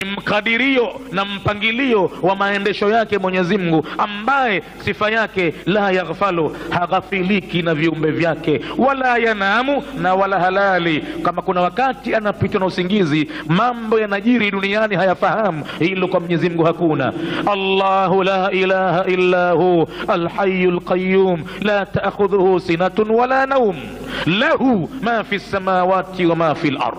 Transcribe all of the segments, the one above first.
mkadirio na mpangilio wa maendesho yake Mwenyezi Mungu, ambaye sifa yake la yaghfalu, haghafiliki na viumbe vyake, wala yanamu, na wala halali. Kama kuna wakati anapitwa na usingizi, mambo yanajiri duniani hayafahamu, hilo kwa Mwenyezi Mungu hakuna. Allahu la ilaha illa hu alhayyul qayyum la ta'khudhuhu sinatun wala nawm lahu ma fi samawati wa ma fi al-ard.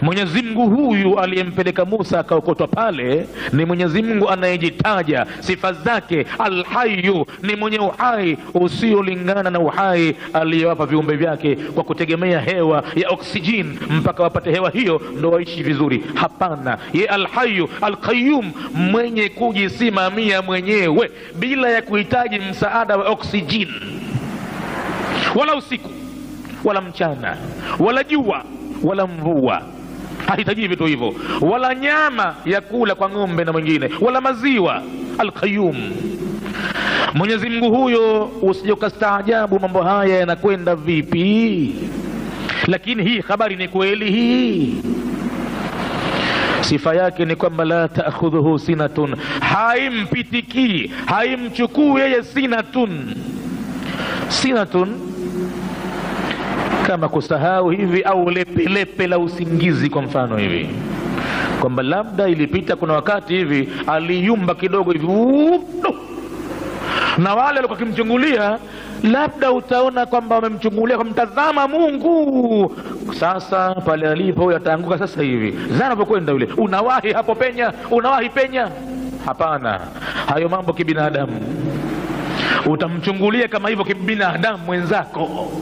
Mwenyezi Mungu huyu aliyempeleka Musa akaokotwa pale ni Mwenyezi Mungu anayejitaja sifa zake Al-Hayyu, ni mwenye uhai usiolingana na uhai aliyowapa viumbe vyake kwa kutegemea hewa ya oksijeni mpaka wapate hewa hiyo ndo waishi vizuri. Hapana, ye Al-Hayyu Al-Qayyum, mwenye kujisimamia mwenyewe bila ya kuhitaji msaada wa oksijeni, wala usiku wala mchana wala jua wala mvua, hahitaji vitu hivyo, wala nyama ya kula kwa ng'ombe na mwingine, wala maziwa. Al-Qayyum, Mwenyezi Mungu huyo, usije ukastaajabu mambo haya yanakwenda vipi, lakini hii habari ni kweli. Hii sifa yake ni kwamba la ta'khudhuhu sinatun, haimpitiki, haimchukui yeye sinatun. Sinatun kama kusahau hivi, au lepe la usingizi kwa mfano hivi, kwamba labda ilipita kuna wakati hivi aliyumba kidogo hivi na wale walikuwa kimchungulia, labda utaona kwamba wamemchungulia kwa mtazama Mungu. Sasa pale alipo yataanguka sasa hivi, zanapokwenda yule, unawahi hapo penya, unawahi penya. Hapana, hayo mambo kibinadamu. Utamchungulia kama hivyo kibinadamu mwenzako,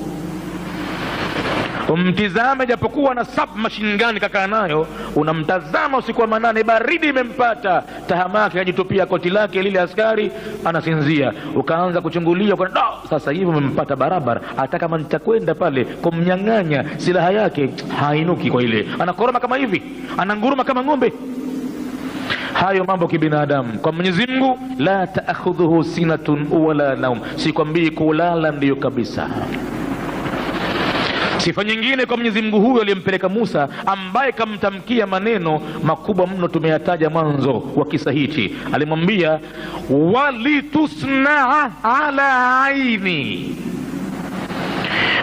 umtizame japokuwa na submachine gun kakaa nayo, unamtazama usiku wa manane, baridi imempata, tahamaki ajitupia koti lake lile, askari anasinzia, ukaanza kuchungulia kwa sasa hivi umempata barabara, hata kama nitakwenda pale kumnyang'anya silaha yake hainuki kwa ile, anakoroma kama hivi, ananguruma kama ng'ombe. Hayo mambo kibinadamu. Kwa Mwenyezi Mungu la ta'khudhuhu sinatun wala naum, sikwambii kulala ndiyo kabisa. Sifa nyingine kwa Mwenyezi Mungu huyo aliyempeleka Musa, ambaye kamtamkia maneno makubwa mno, tumeyataja mwanzo wa kisa hichi. Alimwambia walitusnaa ala aini,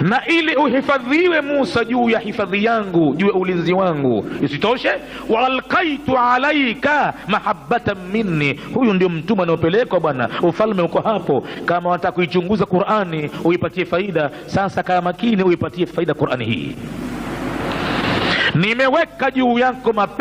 na ili uhifadhiwe Musa juu ya hifadhi yangu, juu ya ulinzi wangu. Isitoshe, waalqaitu alaika mahabbatan minni. Huyu ndio mtume anaopelekwa bwana, ufalme uko hapo. Kama wataka kuichunguza Qur'ani uipatie faida, sasa kaa makini uipatie faida Qur'ani hii. Nimeweka juu yako mapenzi